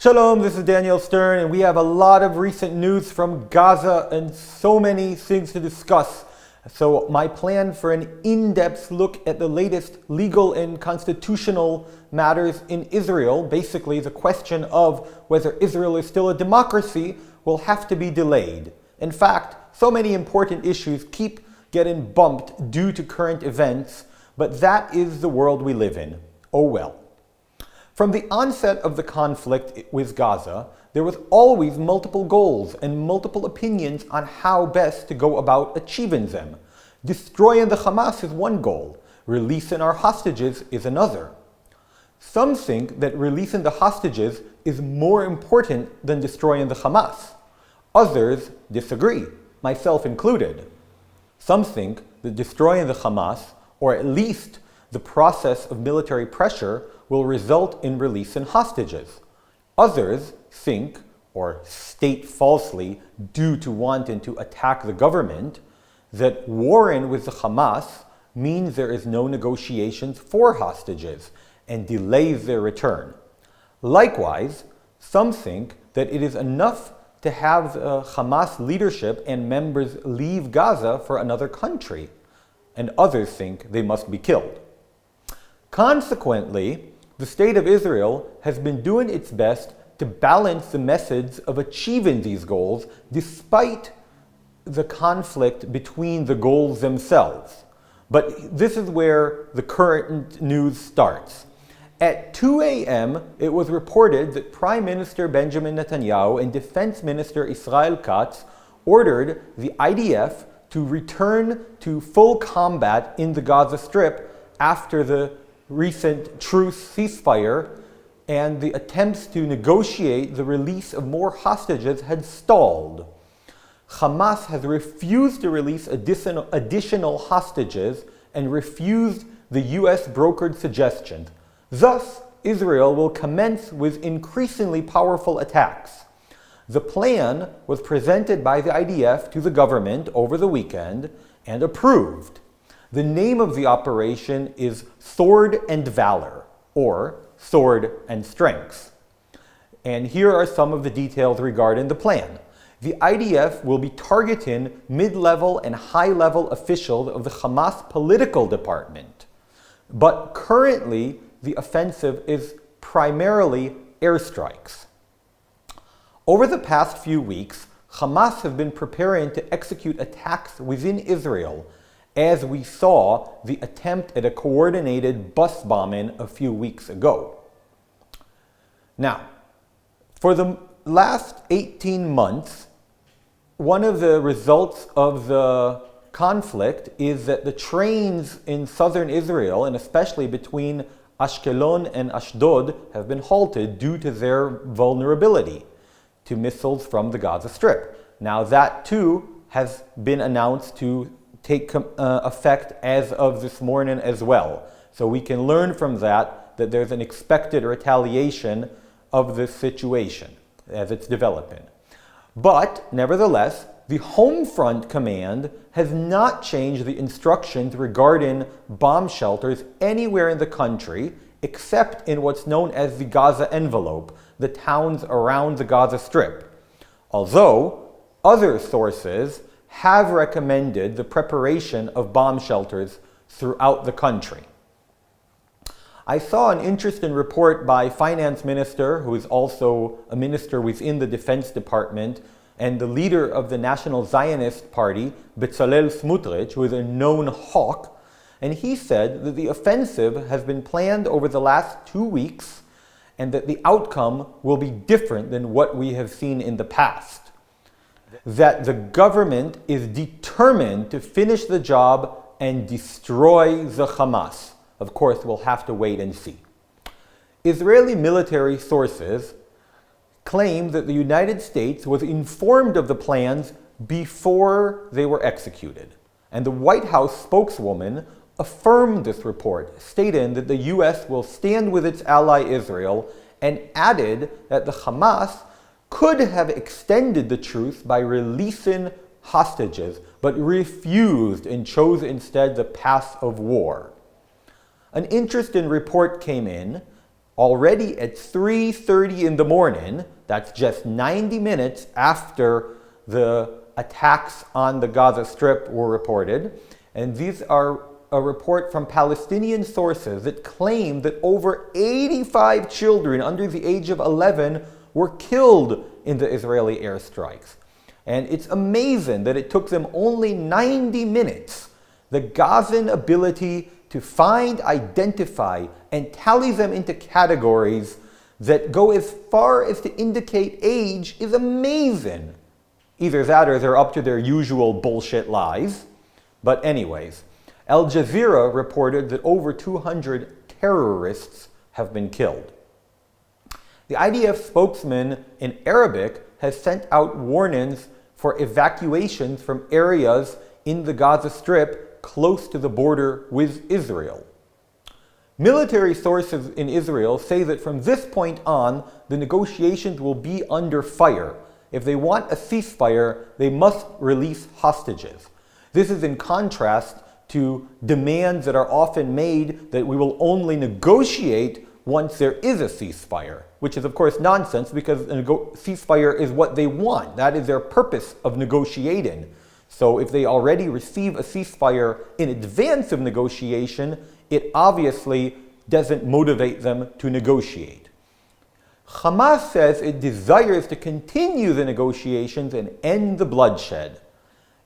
Shalom, this is Daniel Stern, and we have a lot of recent news from Gaza and so many things to discuss. So my plan for an in-depth look at the latest legal and constitutional matters in Israel, basically the question of whether Israel is still a democracy, will have to be delayed. In fact, so many important issues keep getting bumped due to current events, but that is the world we live in. Oh well. From the onset of the conflict with Gaza, there was always multiple goals and multiple opinions on how best to go about achieving them. Destroying the Hamas is one goal, releasing our hostages is another. Some think that releasing the hostages is more important than destroying the Hamas. Others disagree, myself included. Some think that destroying the Hamas, or at least the process of military pressure, will result in releasing hostages. Others think, or state falsely due to wanting to attack the government, that warring with the Hamas means there is no negotiations for hostages and delays their return. Likewise, some think that it is enough to have the Hamas leadership and members leave Gaza for another country, and others think they must be killed. Consequently, the State of Israel has been doing its best to balance the methods of achieving these goals despite the conflict between the goals themselves. But this is where the current news starts. At 2 a.m., it was reported that Prime Minister Benjamin Netanyahu and Defense Minister Israel-Gaza ordered the IDF to return to full combat in the Gaza Strip after the recent truce ceasefire and the attempts to negotiate the release of more hostages had stalled. Hamas has refused to release additional hostages and refused the US brokered suggestion. Thus, Israel will commence with increasingly powerful attacks. The plan was presented by the IDF to the government over the weekend and approved. The name of the operation is Sword and Valor, or Sword and Strength. And here are some of the details regarding the plan. The IDF will be targeting mid-level and high-level officials of the Hamas political department. But currently, the offensive is primarily airstrikes. Over the past few weeks, Hamas has been preparing to execute attacks within Israel, as we saw the attempt at a coordinated bus bombing a few weeks ago. Now, for the last 18 months, one of the results of the conflict is that the trains in southern Israel, and especially between Ashkelon and Ashdod, have been halted due to their vulnerability to missiles from the Gaza Strip. Now that too has been announced to take effect as of this morning as well. So we can learn from that there's an expected retaliation of this situation as it's developing. But nevertheless, the Home Front Command has not changed the instructions regarding bomb shelters anywhere in the country except in what's known as the Gaza envelope, the towns around the Gaza Strip. Although other sources have recommended the preparation of bomb shelters throughout the country. I saw an interesting report by Finance Minister, who is also a minister within the Defense Department, and the leader of the National Zionist Party, Bezalel Smotrich, who is a known hawk, and he said that the offensive has been planned over the last 2 weeks and that the outcome will be different than what we have seen in the past. That the government is determined to finish the job and destroy the Hamas. Of course, we'll have to wait and see. Israeli military sources claim that the United States was informed of the plans before they were executed. And the White House spokeswoman affirmed this report, stating that the US will stand with its ally Israel, and added that the Hamas could have extended the truce by releasing hostages, but refused and chose instead the path of war. An interesting report came in already at 3:30 in the morning, that's just 90 minutes after the attacks on the Gaza Strip were reported, and these are a report from Palestinian sources that claim that over 85 children under the age of 11 were killed in the Israeli airstrikes. And it's amazing that it took them only 90 minutes. The Gazan ability to find, identify, and tally them into categories that go as far as to indicate age is amazing. Either that or they're up to their usual bullshit lies. But anyways, Al Jazeera reported that over 200 terrorists have been killed. The IDF spokesman in Arabic has sent out warnings for evacuations from areas in the Gaza Strip close to the border with Israel. Military sources in Israel say that from this point on, the negotiations will be under fire. If they want a ceasefire, they must release hostages. This is in contrast to demands that are often made that we will only negotiate once there is a ceasefire, which is of course nonsense because a ceasefire is what they want. That is their purpose of negotiating. So if they already receive a ceasefire in advance of negotiation, it obviously doesn't motivate them to negotiate. Hamas says it desires to continue the negotiations and end the bloodshed.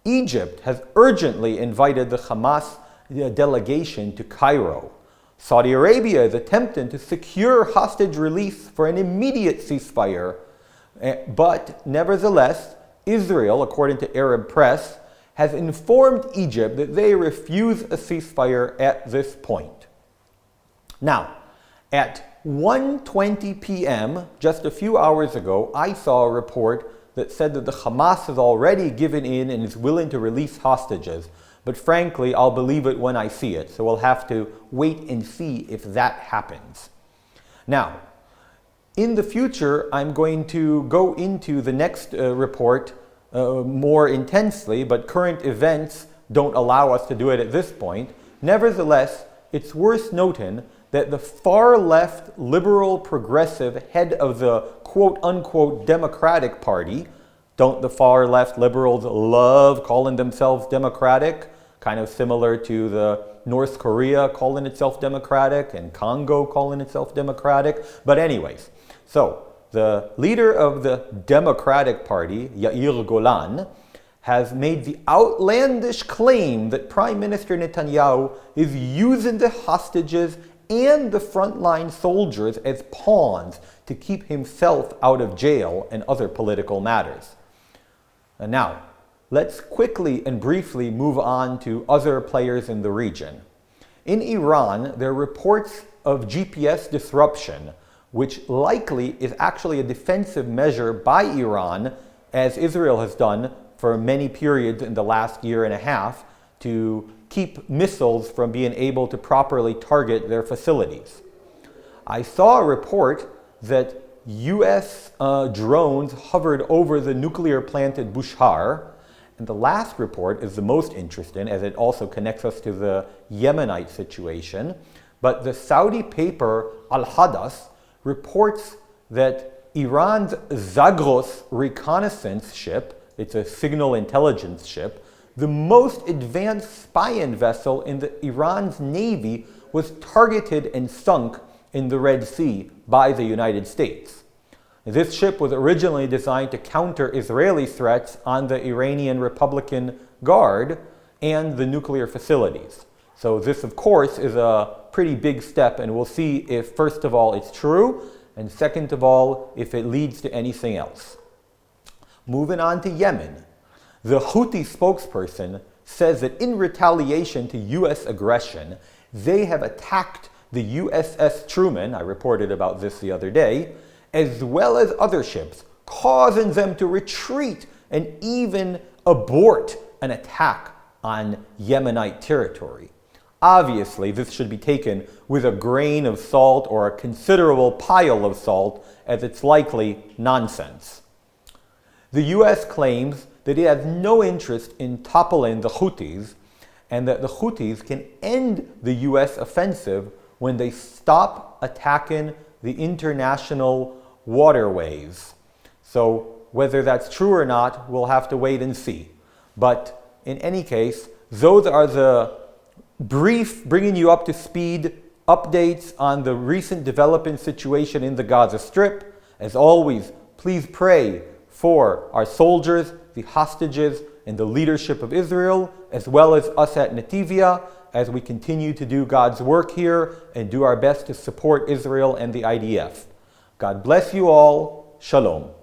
Egypt has urgently invited the Hamas delegation to Cairo. Saudi Arabia is attempting to secure hostage release for an immediate ceasefire, but nevertheless, Israel, according to Arab press, has informed Egypt that they refuse a ceasefire at this point. Now, at 1:20 p.m., just a few hours ago, I saw a report that said that the Hamas has already given in and is willing to release hostages. But frankly, I'll believe it when I see it. So we'll have to wait and see if that happens. Now, in the future, I'm going to go into the next report more intensely, but current events don't allow us to do it at this point. Nevertheless, it's worth noting that the far-left, liberal, progressive head of the quote-unquote Democratic Party, don't the far-left liberals love calling themselves democratic? Kind of similar to the North Korea calling itself democratic and Congo calling itself democratic. But anyways, so the leader of the Democratic Party, Yair Golan, has made the outlandish claim that Prime Minister Netanyahu is using the hostages and the frontline soldiers as pawns to keep himself out of jail and other political matters. And now, let's quickly and briefly move on to other players in the region. In Iran, there are reports of GPS disruption, which likely is actually a defensive measure by Iran, as Israel has done for many periods in the last year and a half, to keep missiles from being able to properly target their facilities. I saw a report that US drones hovered over the nuclear plant at Bushehr, and the last report is the most interesting as it also connects us to the Yemenite situation, but the Saudi paper Al-Hadath reports that Iran's Zagros reconnaissance ship, it's a signal intelligence ship, the most advanced spying vessel in Iran's navy, was targeted and sunk in the Red Sea by the United States. This ship was originally designed to counter Israeli threats on the Iranian Republican Guard and the nuclear facilities. So this, of course, is a pretty big step, and we'll see if, first of all, it's true, and second of all, if it leads to anything else. Moving on to Yemen. The Houthi spokesperson says that in retaliation to U.S. aggression, they have attacked the USS Truman, I reported about this the other day, as well as other ships, causing them to retreat and even abort an attack on Yemenite territory. Obviously, this should be taken with a grain of salt or a considerable pile of salt, as it's likely nonsense. The U.S. claims that it has no interest in toppling the Houthis, and that the Houthis can end the U.S. offensive when they stop attacking the international waterways. So whether that's true or not, we'll have to wait and see. But in any case, those are the brief, bringing you up to speed updates on the recent developing situation in the Gaza Strip. As always, please pray for our soldiers, the hostages, and the leadership of Israel, as well as us at Netivyah, as we continue to do God's work here and do our best to support Israel and the IDF. God bless you all. Shalom.